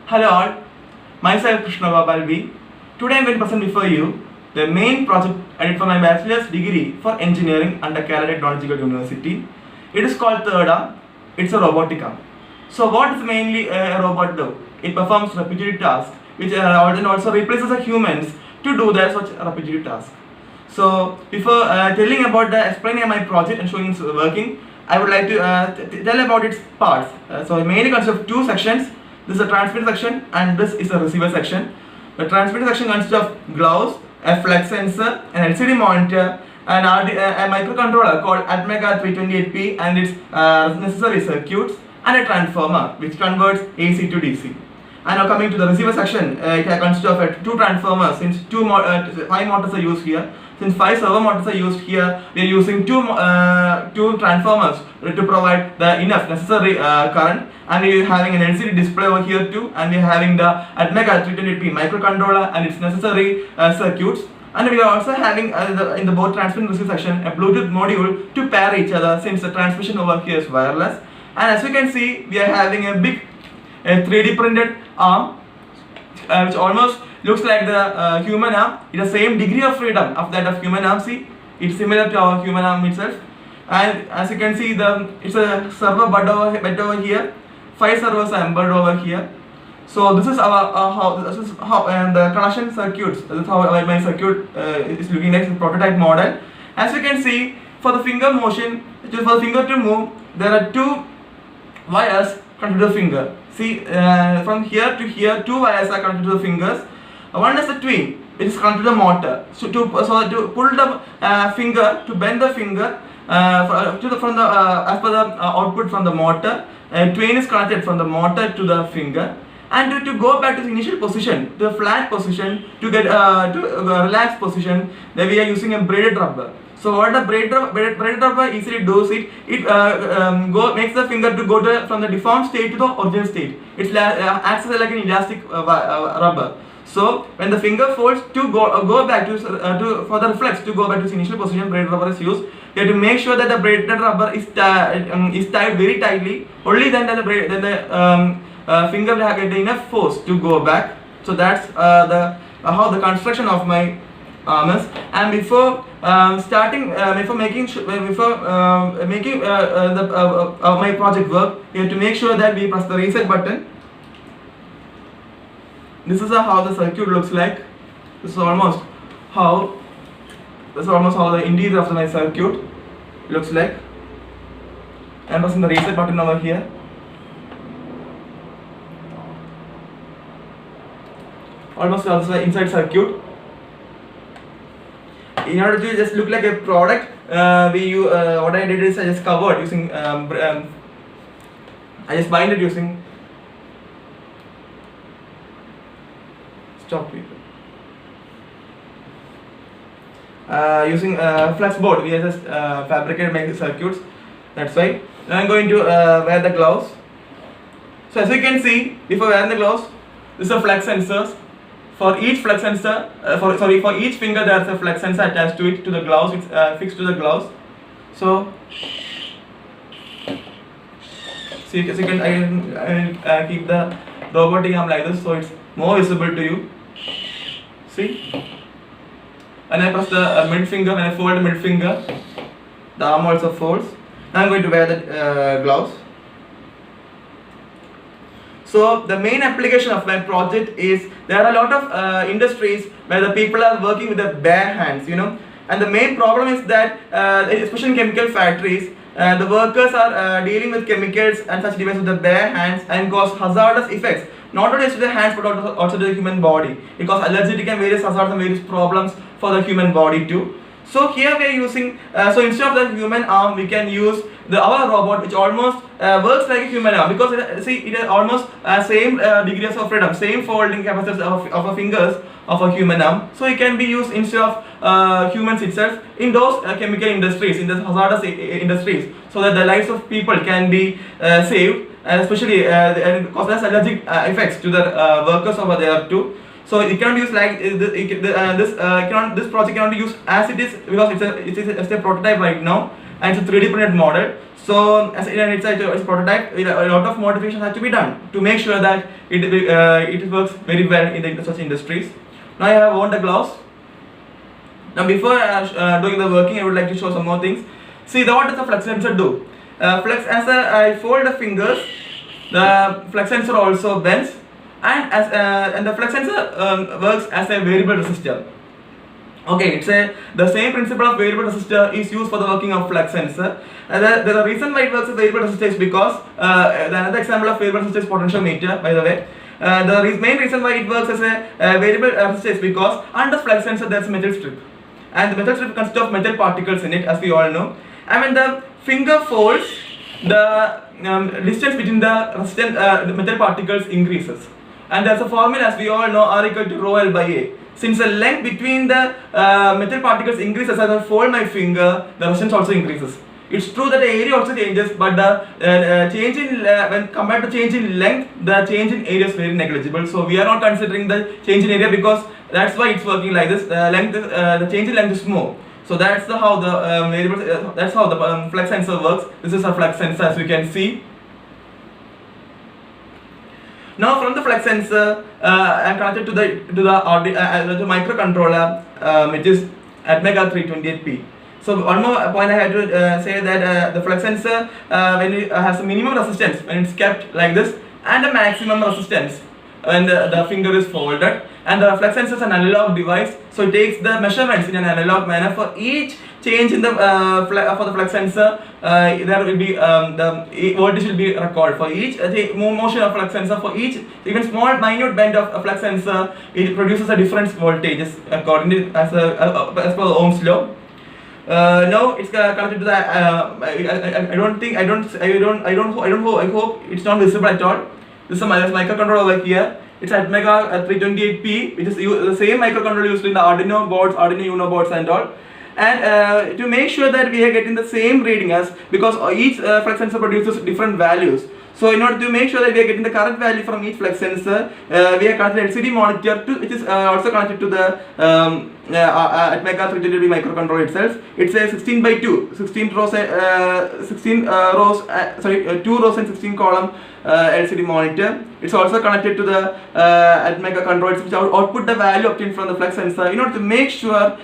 Hello all, myself KRISHNAGOPAL V. Today I am going to present before you the main project I did for my bachelor's degree for engineering under Kerala Technological University. It is called third arm. It's a robotic arm. So what does mainly a robot do? It performs repetitive tasks which also replaces the humans to do their such repetitive tasks. So before telling about explaining my project and showing its working, I would like to tell about its parts. So it mainly consists of two sections. This is a transmitter section and this is a receiver section. The transmitter section consists of gloves, a flex sensor, an LCD monitor, and a microcontroller called ATmega328P and its necessary circuits, and a transformer which converts AC to DC. And now coming to the receiver section, it consists of two transformers since 5 motors are used here. Since 5 servo motors are used here, we are using two transformers to provide the enough necessary current, and we are having an LCD display over here too, and we are having the ATmega328P microcontroller and its necessary circuits, and we are also having in the both transmitter and receiver section a Bluetooth module to pair each other since the transmission over here is wireless. And as you can see, we are having a big 3D printed arm which almost looks like the human arm. It has the same degree of freedom of that of human arm. See, it's similar to our human arm itself. And as you can see, it's a servo bed over here. 5 servos are embedded over here. So this is how the connection circuits. This is how my circuit is looking like, the prototype model. As you can see, for the finger motion, for the finger to move, there are 2 wires connected to the finger. See, from here to here, 2 wires are connected to the fingers. One is the twin, it is connected to the motor. So to pull the finger, to bend the finger as per the output from the motor, a twin is connected from the motor to the finger. And to go back to the initial position, to the flat position, to get to relaxed position, then we are using a braided rubber. So what the braided rubber easily does, it makes the finger to go from the deformed state to the original state. It acts as like an elastic rubber. So when the finger folds to go back to for the reflex to go back to its initial position, braided rubber is used. You have to make sure that the braided rubber is tied very tightly. Only then the finger will get enough force to go back. So that's how the construction of my arm is. And before making my project work, you have to make sure that we press the reset button. This is how the circuit looks like. This is almost how the interior of my circuit looks like. I'm pressing the reset button over here. Almost also the inside circuit. In order to just look like a product, what I did is I just covered using I just bind it using using flex board. We just fabricate my circuits. That's why. Now I'm going to wear the gloves. So as you can see, before wearing the gloves, this is a flex sensors. For each flex sensor, for each finger there is a flex sensor attached to it, to the gloves. It's fixed to the gloves. So see, as you can, I keep the robotic arm like this, so it's more visible to you. See, when I press the mid finger, when I fold the mid finger, the arm also folds. Now I'm going to wear the gloves. So the main application of my project is, there are a lot of industries where the people are working with their bare hands, and the main problem is that especially in chemical factories, the workers are dealing with chemicals and such devices with their bare hands and cause hazardous effects, not only to the hands but also to the human body. It causes allergic and various hazards and various problems for the human body too. So here we are using, so instead of the human arm, we can use our robot, which almost works like a human arm, because it has almost same degrees of freedom, same folding capacities of our fingers of a human arm. So it can be used instead of humans itself in those chemical industries, in the hazardous industries, so that the lives of people can be saved, especially and cause less allergic effects to the workers over there too. So it cannot use like this project cannot be used as it is, because it's a prototype right now and it's a 3D printed model. So as it's a prototype, a lot of modifications have to be done to make sure that it works very well in such industries. Now I have worn the gloves. Now before doing the working, I would like to show some more things. See, what does the flex sensor do? As I fold the fingers, the flex sensor also bends, and the flex sensor works as a variable resistor. Okay, the same principle of variable resistor is used for the working of flex sensor. The reason why it works as variable resistor is because another example of variable resistor is potentiometer, by the way. The main reason why it works as a variable resistor is because under flex sensor there is a metal strip, and the metal strip consists of metal particles in it, as we all know. And when the finger folds, the distance between the metal particles increases, and there's a formula, as we all know, R equal to rho L by A. Since the length between the metal particles increases as I fold my finger, the resistance also increases. It's true that the area also changes, but the change in when compared to change in length, the change in area is very negligible. So we are not considering the change in area, because that's why it's working like this. The change in length is more. So that's how the flex sensor works. This is a flex sensor, as you can see. Now from the flex sensor, I am connected to the microcontroller, which is ATmega 328P. So one more point I had to say that the flex sensor, when it has a minimum resistance when it's kept like this, and a maximum resistance when the finger is folded. And the flex sensor is an analog device, so it takes the measurements in an analog manner. For each change in the for the flex sensor, there will be the voltage will be recorded. For each motion of flex sensor, for each even small minute bend of a flex sensor, it produces a different voltages according to as per Ohm's law. Now it's connected to the. I hope it's not visible at all. This is a microcontroller over here. It's ATmega 328P, which is the same microcontroller used in the Arduino boards, Arduino Uno boards and all. And to make sure that we are getting the same reading, because each flex sensor produces different values. So in order to make sure that we are getting the correct value from each flex sensor, we are connected LCD monitor which is also connected to the ATmega 328P microcontroller itself. It's a 16 by 2, 16 rows, 2 rows and 16 column LCD monitor. It's also connected to the ATmega controller, which output the value obtained from the flex sensor in order to make sure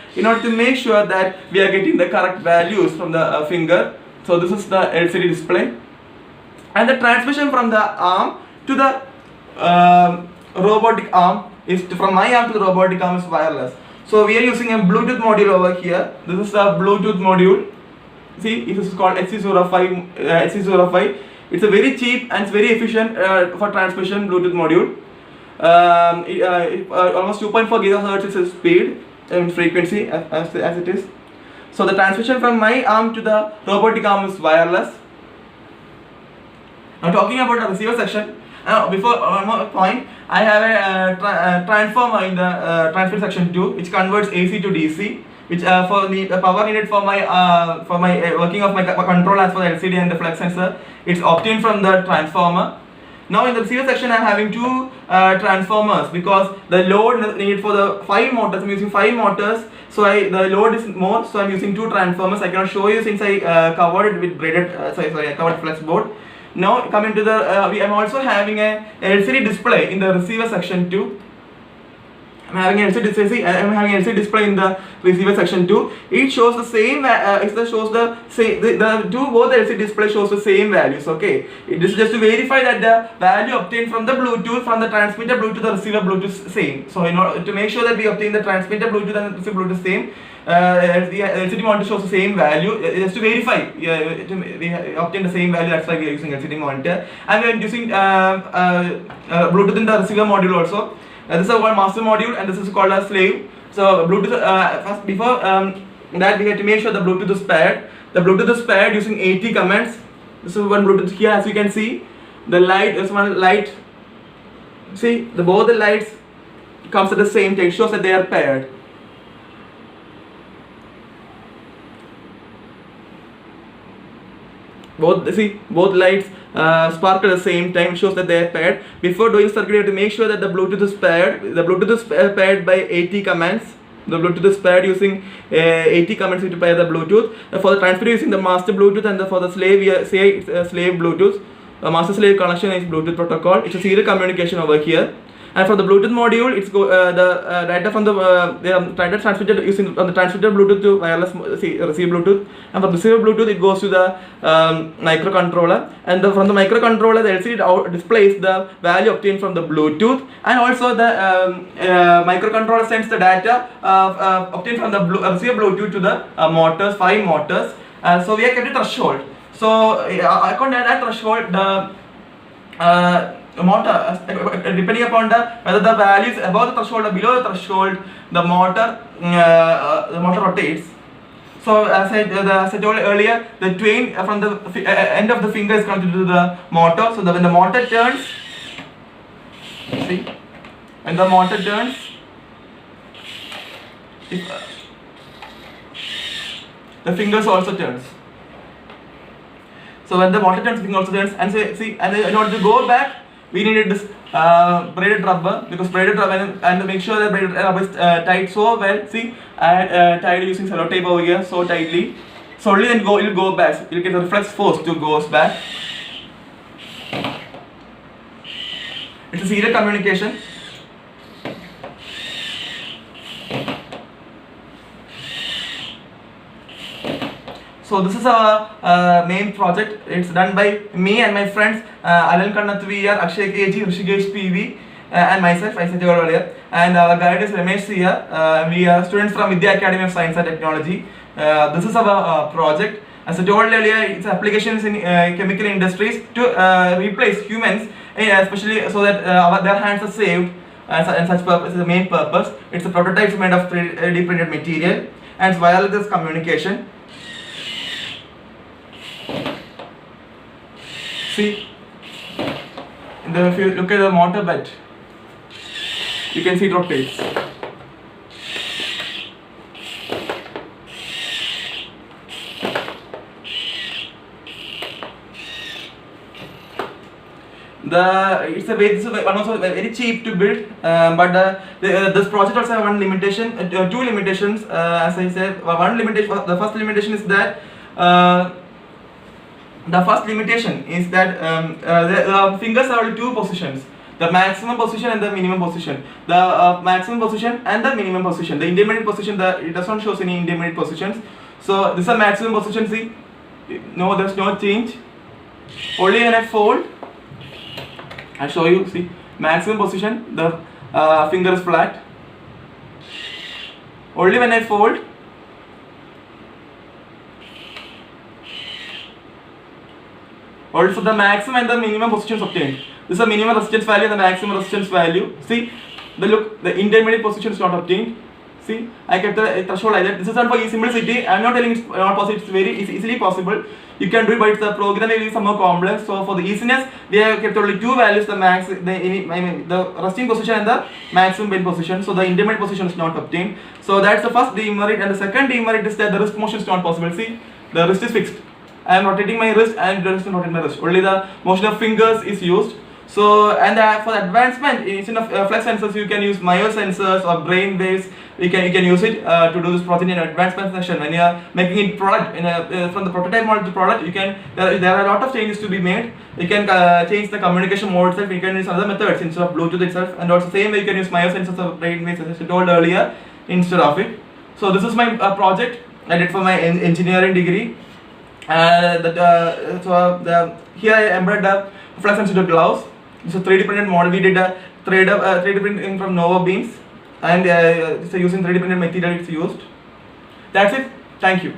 that we are getting the correct values from the finger. So this is the LCD display. And the transmission from the arm to the robotic arm is from my arm to the robotic arm is wireless. So we are using a Bluetooth module over here. This is a Bluetooth module. See, this is called HC05. It's a very cheap and it's very efficient for transmission Bluetooth module. Almost 2.4 GHz is its speed and frequency as it is. So the transmission from my arm to the robotic arm is wireless. Now talking about the receiver section, before one more point, I have a transformer in the transfer section 2, which converts AC to DC, which for the power needed for my working of my control as for the LCD and the flex sensor, it's obtained from the transformer. Now in the receiver section, I am having two transformers because the load needed for the 5 motors. I'm using 5 motors, so the load is more. So I'm using 2 transformers. I cannot show you since I covered it with braided. I covered flex board. Now coming to the, I'm also having a LCD display in the receiver section 2. I'm having LCD display in the receiver section 2. It shows the same. Both the LCD display shows the same values. Okay. It is just to verify that the value obtained from the Bluetooth, from the transmitter Bluetooth, the receiver Bluetooth same. So in order to make sure that we obtain the transmitter Bluetooth and the receiver Bluetooth same, the LCD monitor shows the same value. Just to verify, we obtain the same value. That's why we are using LCD monitor, and we are using Bluetooth in the receiver module also. This is one master module and this is called a slave. So Bluetooth, first before that we have to make sure the Bluetooth is paired. The Bluetooth is paired using 80 commands. This is one Bluetooth here, as you can see. The light is one light. See, both the lights comes at the same time. It shows that they are paired. Both lights sparkle at the same time, shows that they are paired. Before doing circuit, you have to make sure that the Bluetooth is paired. The Bluetooth is paired by 80 commands. The Bluetooth is paired using 80 commands to pair the Bluetooth. For the transmitter using the master Bluetooth, and for the slave, slave Bluetooth. Master slave connection is Bluetooth protocol. It's a serial communication over here. And for the Bluetooth module, it's the data from the data transmitted using the transmitter Bluetooth to wireless receive Bluetooth, and for receiver Bluetooth it goes to the microcontroller, and from the microcontroller the LCD displays the value obtained from the Bluetooth, and also the microcontroller sends the data obtained from the receiver Bluetooth to the motors, 5 motors. So we have kept a threshold. So according to that threshold, the motor, depending upon whether the value is above the threshold or below the threshold, the motor rotates. So as I told earlier, the twain from the end of the finger is connected to the motor. So when the motor turns, see, when the motor turns, the fingers also turns. So when the motor turns, the finger also turns. And see, and in order to go back, we needed this braided rubber, because braided rubber, and to make sure that braided rubber is tied so well. See, I tied using sellotape over here so tightly. So only then it will go back. You get the reflex force to goes back. It's a serial communication. So this is our main project. It's done by me and my friends KANNATH VR, AKSHAY KG, HRESHIKEsh PV, and myself, I said earlier. And our guide is Ramesh Sir. We are students from Vidya Academy of Science and Technology. This is our project. As I told earlier, its applications in chemical industries to replace humans, especially so that their hands are saved. And such purpose is the main purpose. It's a prototype made of 3D printed material, and it's wireless communication. See, if you look at the motor bed, you can see it rotates. This is one also very cheap to build, but this project also has one limitation, two limitations. As I said, one limitation. The first limitation is that. The fingers are only 2 positions: the maximum position and the minimum position. The maximum position and the minimum position. The intermediate position, it does not show any intermediate positions. So this is a maximum position. See, no, there's no change. Only when I fold, I'll show you. See, maximum position, the finger is flat. Only when I fold, also the maximum and the minimum positions obtained. This is the minimum resistance value and the maximum resistance value. See, the intermediate position is not obtained. See, I kept the threshold like that. This is not for simplicity. I am not telling it's not possible. It's very easily possible. You can do it, but it's the program will be somehow complex. So for the easiness, they have kept only 2 values: the the resting position and the maximum bend position. So the intermediate position is not obtained. So that's the first demerit, and the second demerit is that the wrist motion is not possible. See, the wrist is fixed. I am rotating my wrist and the wrist is rotating my wrist. Only the motion of fingers is used. So, and for the advancement, instead of flex sensors, you can use myosensors or brain waves. You can use it to do this project in an advancement session. When you are making it product from the prototype model to product, you can there are a lot of changes to be made. You can change the communication mode itself. You can use other methods instead of Bluetooth itself, and also same way you can use myosensors or brain waves, as I told earlier, instead of it. So this is my project I did for my engineering degree. Here I embroidered the flex sensor gloves. It's a 3D printed model. We did a 3D printing from Nova beams, and it's using 3D printed material it's used. That's it. Thank you.